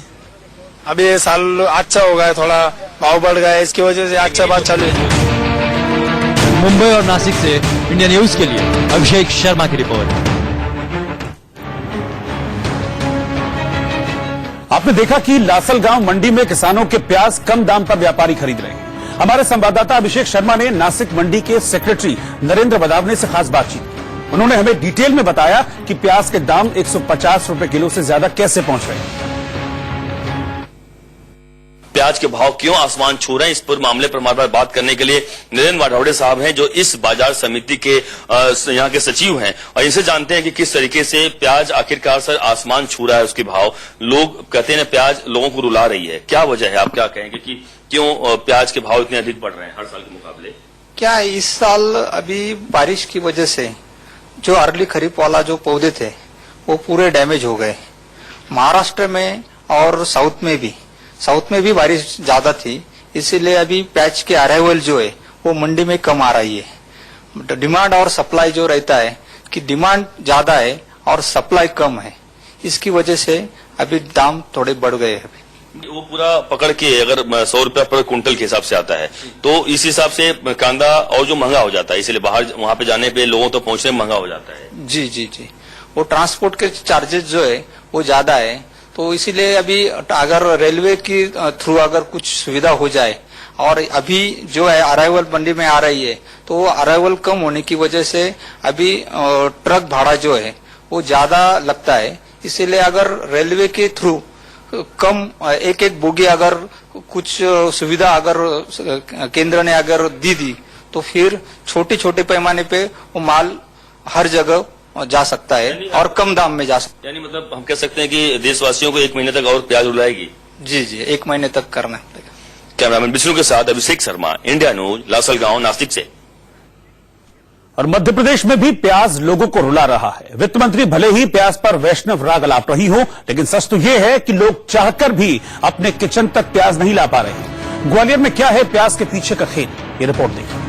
अभी ये साल अच्छा हो गया, थोड़ा भाव बढ़ गया, इसकी वजह से अच्छा बात चालू है। मुंबई और नासिक से इंडिया न्यूज के लिए अभिषेक शर्मा की रिपोर्ट। आपने देखा कि लासलगांव मंडी में किसानों के प्याज कम दाम पर व्यापारी खरीद रहे हैं। हमारे संवाददाता अभिषेक शर्मा ने नासिक मंडी के सेक्रेटरी नरेंद्र बदावने से खास बातचीत की। उन्होंने हमें डिटेल में बताया कि प्याज के दाम 150 रुपए किलो से ज्यादा कैसे पहुंच रहे हैं। प्याज के भाव क्यों आसमान छू रहे हैं, इस पर मामले पर हमारे पास बात करने के लिए नरेंद्र वाढवड़े साहब हैं, जो इस बाजार समिति के यहाँ के सचिव हैं, और इनसे जानते हैं कि किस तरीके से प्याज आखिरकार सर आसमान छू रहा है उसके भाव। लोग कहते हैं प्याज लोगों को रुला रही है, क्या वजह है, आप क्या कहेंगे कि क्यों प्याज के भाव इतने अधिक बढ़ रहे हैं हर साल के मुकाबले? क्या इस साल अभी बारिश की वजह से जो अर्ली खरीफ वाला जो पौधे थे वो पूरे डैमेज हो गए। महाराष्ट्र में और साउथ में भी बारिश ज्यादा थी, इसीलिए अभी प्याज के अराइवल जो है वो मंडी में कम आ रही है। डिमांड और सप्लाई जो रहता है कि डिमांड ज्यादा है और सप्लाई कम है, इसकी वजह से अभी दाम थोड़े बढ़ गए हैं। वो पूरा पकड़ के अगर 100 रुपया पर कुंटल के हिसाब से आता है, तो इस हिसाब से कांदा और जो महंगा हो जाता है, इसलिए बाहर वहां पे जाने पे लोगों तो पहुंचने में महंगा हो जाता है। जी, वो ट्रांसपोर्ट के चार्जेस जो है वो ज्यादा है, तो इसीलिए अभी अगर रेलवे की थ्रू अगर कुछ सुविधा हो जाए, और अभी जो है अराइवल मंडी में आ रही है, तो वो अराइवल कम होने की वजह से अभी ट्रक भाड़ा जो है वो ज्यादा लगता है। इसीलिए अगर रेलवे के थ्रू कम एक बोगी अगर कुछ सुविधा अगर केंद्र ने अगर दी तो फिर छोटे पैमाने पे वो माल हर जगह जा सकता है और कम दाम में जा सकता है। यानी मतलब हम कह सकते हैं कि देशवासियों को 1 महीने तक और प्याज रुलाएगी। जी, 1 महीने तक करना पड़ेगा। कैमरामैन विष्णु के साथ अभिषेक शर्मा, इंडिया न्यूज, लासलगांव, नासिक से। और मध्य प्रदेश में भी प्याज लोगों को रुला रहा है। वित्त मंत्री भले ही प्याज पर वैष्णव राग अलाप रही हो, लेकिन सच तो यह है कि लोग चाहकर भी अपने किचन तक प्याज नहीं ला पा रहे हैं। ग्वालियर में क्या है प्याज के पीछे का खेल, ये रिपोर्ट देखिए।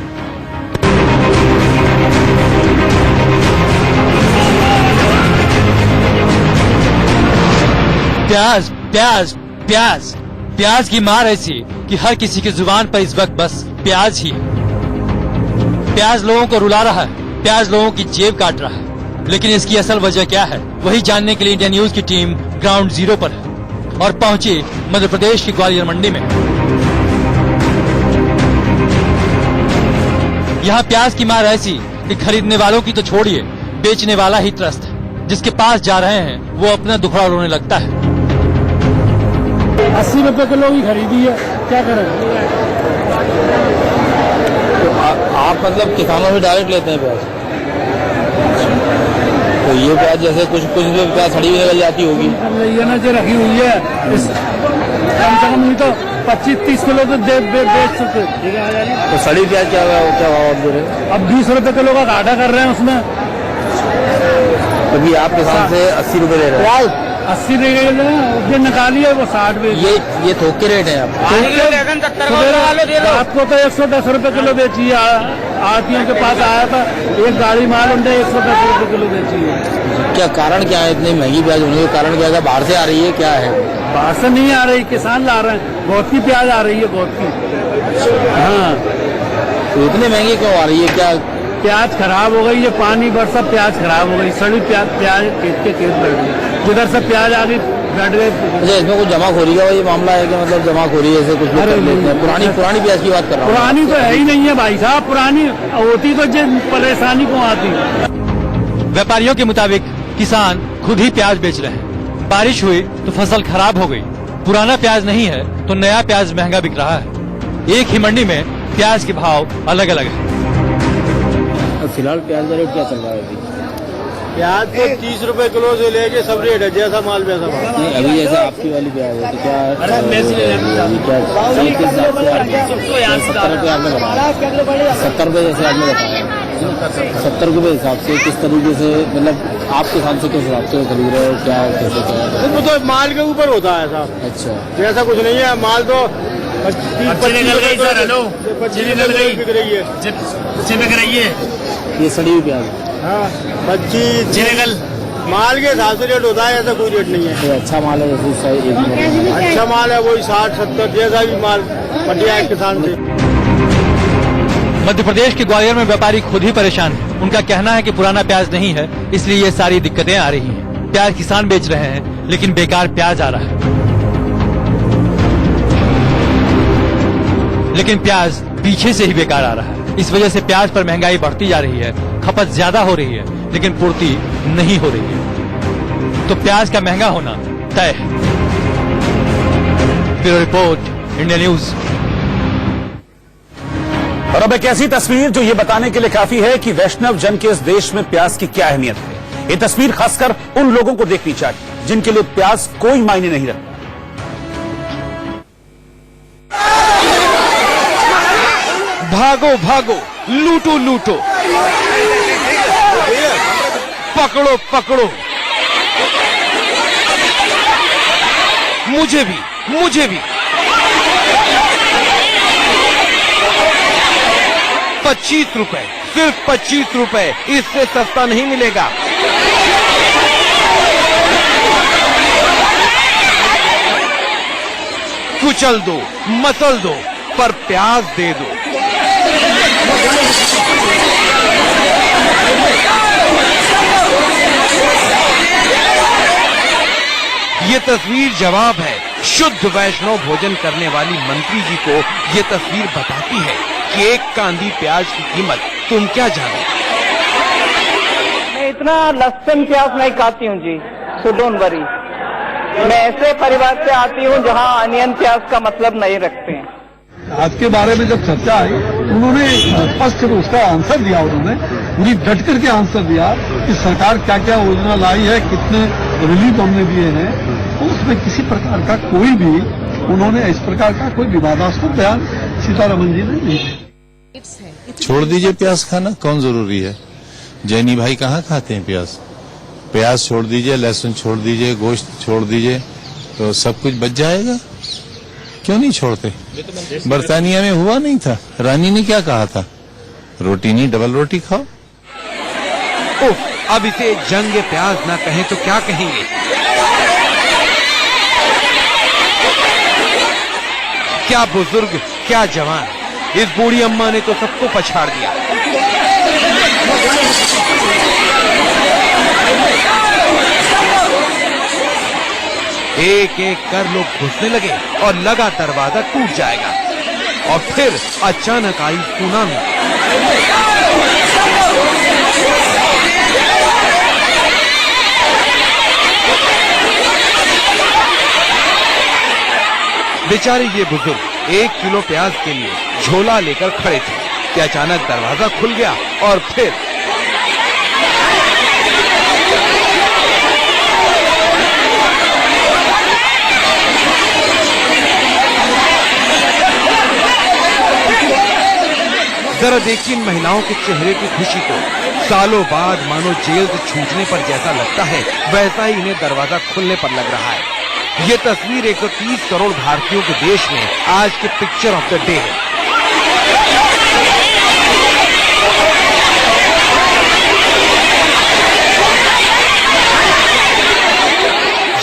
प्याज प्याज प्याज प्याज की मार ऐसी कि हर किसी की जुबान पर इस वक्त बस प्याज ही है। प्याज लोगों को रुला रहा है, प्याज लोगों की जेब काट रहा है, लेकिन इसकी असल वजह क्या है, वही जानने के लिए इंडिया न्यूज की टीम ग्राउंड जीरो पर है और पहुंची मध्य प्रदेश की ग्वालियर मंडी में। यहाँ प्याज की मार ऐसी कि खरीदने वालों की तो छोड़िए, बेचने वाला ही त्रस्त है। जिसके पास जा रहे हैं वो अपना दुखड़ा रोने लगता है। 80 रुपए किलो की खरीदी है, क्या करें। तो आप मतलब किसानों से डायरेक्ट लेते हैं प्याज, तो ये प्याज जैसे कुछ प्याज सड़ी हुई निकल जाती होगी। ये ना जो रखी हुई है कम से कम नहीं तो 25-30 किलो तो बेच सकते। तो सड़ी प्याज क्या भाव दे रहे हैं? अब 20 रुपए किलो का घाटा कर रहे हैं उसमें। अभी आप किसान से 80 रुपए ले रहे हैं। 80 रुपए जो निकाली है वो 60 रुपए। ये थोक के रेट है आप? आपको तो 110 रुपए किलो बेची है। आड़तियों के पास आया था, एक गाड़ी माल उनने 110 रुपए किलो बेची है। क्या कारण क्या है इतनी महंगी प्याज होने का? कारण क्या है? बाहर से आ रही है, क्या है? बाहर से नहीं आ रही, किसान ला रहे हैं। बहुत की प्याज आ रही है, बहुत की। हाँ, तो इतनी महंगी क्यों आ रही है? क्या प्याज खराब हो गई है, पानी बरसा प्याज खराब हो गई, सड़ी प्याज खेत के खेत बैठ गई, जिधर से प्याज आ गई बैठ गए। अच्छा, इसमें कुछ जमाखोरी का ये मामला है कि मतलब जमाखोरी ऐसे कुछ लोग कर लेते हैं? पुरानी प्याज की बात कर रहा हूँ। पुरानी तो है ही नहीं है भाई साहब, पुरानी होती तो जो परेशानी को आती। व्यापारियों के मुताबिक किसान खुद ही प्याज बेच रहे हैं। बारिश हुई तो फसल खराब हो गई, पुराना प्याज नहीं है तो नया प्याज महंगा बिक रहा है। एक ही मंडी में प्याज के भाव अलग अलग है। फिलहाल प्याज का रेट क्या चल रहा है अभी? प्याज तो 30 रुपए किलो से लेके सब रेट है, जैसा माल वैसा माल। नहीं, अभी जैसे आपकी वाली प्याज है तो क्या 70 रुपए आपने बताया, 70 रुपए जैसे आपने बताया, 70 रुपए हिसाब से किस तरीके से मतलब आप किसान से किस हिसाब से खरीद रहे हो? क्या कैसे क्या? वो तो माल के ऊपर होता है साहब। अच्छा, जैसा कुछ नहीं है, माल तो 25 बिक रही है। ये सड़ी हुई प्याज? हाँ, 25 माल के हिसाब से रेट होता है, ऐसा कोई रेट नहीं है। तो अच्छा माल है जैसे अच्छा माल है वही 60-70 जैसा भी माल पटिया है किसान से। मध्य प्रदेश के ग्वालियर में व्यापारी खुद ही परेशान है। उनका कहना है कि पुराना प्याज नहीं है, इसलिए ये सारी दिक्कतें आ रही हैं। प्याज किसान बेच रहे हैं लेकिन बेकार प्याज आ रहा है। लेकिन प्याज पीछे से ही बेकार आ रहा है। इस वजह से प्याज पर महंगाई बढ़ती जा रही है, खपत ज्यादा हो रही है लेकिन पूर्ति नहीं हो रही है। तो प्याज का महंगा होना तय है। Bureau report, India news. और अब एक ऐसी तस्वीर जो ये बताने के लिए काफी है कि वैष्णव जन के इस देश में प्याज की क्या अहमियत है। ये तस्वीर खासकर उन लोगों को देखनी चाहिए जिनके लिए प्याज कोई मायने नहीं रखता। भागो भागो, लूटो लूटो, पकड़ो पकड़ो, मुझे भी 25 रुपए, सिर्फ 25 रुपए, इससे सस्ता नहीं मिलेगा। कुचल दो, मसल दो, पर प्याज दे दो। ये तस्वीर जवाब है। शुद्ध वैष्णव भोजन करने वाली मंत्री जी को ये तस्वीर बताती है कि एक कांदी प्याज की कीमत तुम क्या जानो। मैं इतना लहसुन प्याज नहीं खाती हूँ जी, सो डोंट वरी। मैं ऐसे परिवार से आती हूँ जहाँ अनियन प्याज का मतलब नहीं रखते हैं। आज के बारे में जब चर्चा आई उन्होंने स्पष्ट उसका आंसर दिया, उन्होंने पूरी डट करके आंसर दिया कि सरकार क्या क्या योजना लाई है, कितने रिलीफ हमने दिए हैं। तो उसमें किसी प्रकार का कोई भी उन्होंने इस प्रकार का कोई विवादास्पद बयान सीतारमण जी ने नहीं दिया। छोड़ दीजिए प्याज खाना, कौन जरूरी है? जैनी भाई कहाँ खाते हैं प्याज? प्याज छोड़ दीजिए, लहसुन छोड़ दीजिए, गोश्त छोड़ दीजिए, तो सब कुछ बच जाएगा। क्यों नहीं छोड़ते? बर्तानिया में हुआ नहीं था? रानी ने क्या कहा था? रोटी नहीं डबल रोटी खाओ। उफ, अब इसे जंग प्याज ना कहें तो क्या कहेंगे? क्या बुजुर्ग, क्या जवान, इस बूढ़ी अम्मा ने तो सबको पछाड़ दिया। एक एक कर लोग घुसने लगे और लगा दरवाजा टूट जाएगा। और फिर अचानक आई सुनामी। बेचारे ये बुजुर्ग 1 किलो प्याज के लिए झोला लेकर खड़े थे कि अचानक दरवाजा खुल गया और फिर जरा देखिए इन महिलाओं के चेहरे की खुशी को। सालों बाद मानो जेल से छूटने पर जैसा लगता है, वैसा ही इन्हें दरवाजा खुलने पर लग रहा है। ये तस्वीर 130 करोड़ भारतीयों के देश में आज के पिक्चर ऑफ द डे है।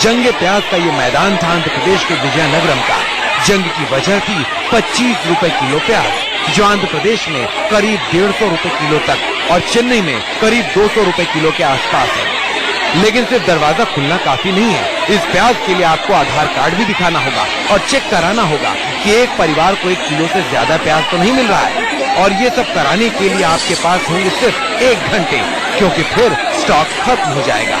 जंग प्याज का ये मैदान था आंध्र प्रदेश के विजयनगरम का। जंग की वजह थी 25 रुपए किलो प्याज, जो आंध्र प्रदेश में करीब 150 रुपए किलो तक और चेन्नई में करीब 200 रुपए किलो के आसपास है। लेकिन सिर्फ दरवाजा खुलना काफी नहीं है। इस प्याज के लिए आपको आधार कार्ड भी दिखाना होगा और चेक कराना होगा कि एक परिवार को 1 किलो से ज्यादा प्याज तो नहीं मिल रहा है। और ये सब कराने के लिए आपके पास होंगे सिर्फ 1 घंटे, क्योंकि फिर स्टॉक खत्म हो जाएगा।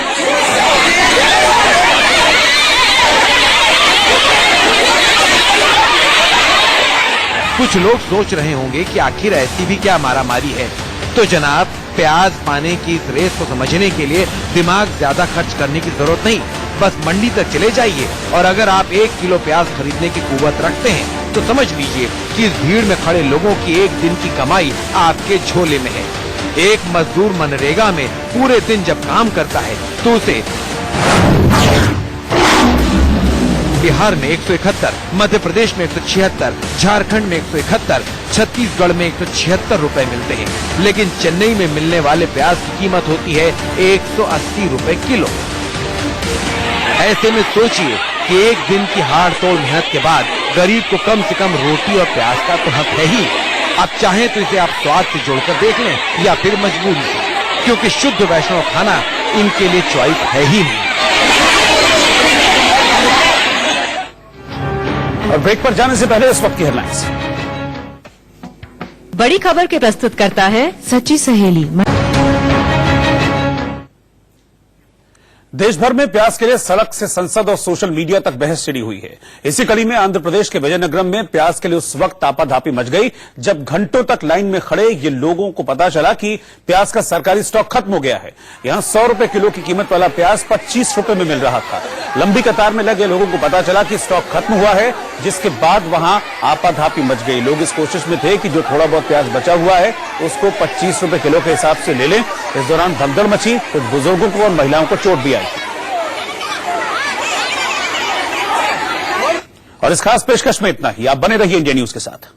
कुछ लोग सोच रहे होंगे कि आखिर ऐसी भी क्या मारामारी है। तो जनाब, प्याज पाने की इस रेस को समझने के लिए दिमाग ज्यादा खर्च करने की जरूरत नहीं। बस मंडी तक चले जाइए और अगर आप 1 किलो प्याज खरीदने की कुव्वत रखते हैं तो समझ लीजिए कि इस भीड़ में खड़े लोगों की एक दिन की कमाई आपके झोले में है। एक मजदूर मनरेगा में पूरे दिन जब काम करता है तो उसे बिहार में 171, मध्य प्रदेश में 176, झारखंड में 171, छत्तीसगढ़ में 176 रुपए मिलते हैं। लेकिन चेन्नई में मिलने वाले प्याज की कीमत होती है 180 रुपए किलो। ऐसे में सोचिए कि एक दिन की हाड़ तोड़ मेहनत के बाद गरीब को कम से कम रोटी और प्याज का तो हक है ही। अब चाहें तो इसे आप स्वाद से जोड़कर देख लें या फिर मजबूरी से, क्योंकि शुद्ध वैष्णव खाना इनके लिए चॉइस है ही नहीं। और ब्रेक पर जाने से पहले इस वक्त की हेडलाइंस। बड़ी खबर के प्रस्तुत करता है सच्ची सहेली। देश भर में प्याज के लिए सड़क से संसद और सोशल मीडिया तक बहस छिड़ी हुई है। इसी कड़ी में आंध्र प्रदेश के विजयनगरम में प्याज के लिए उस वक्त आपाधापी मच गई जब घंटों तक लाइन में खड़े ये लोगों को पता चला कि प्याज का सरकारी स्टॉक खत्म हो गया है। यहां 100 रुपए किलो की कीमत वाला प्याज 25 रुपए में मिल रहा था। लंबी कतार में लगे लोगों को पता चला कि स्टॉक खत्म हुआ है, जिसके बाद वहां आपाधापी मच गई। लोग इस कोशिश में थे कि जो थोड़ा बहुत प्याज बचा हुआ है उसको 25 रुपए किलो के हिसाब से ले लें। इस दौरान भगदड़ मची, कुछ बुजुर्गों को और महिलाओं को चोट भी आई। और इस खास पेशकश में इतना ही। आप बने रहिए इंडिया न्यूज के साथ।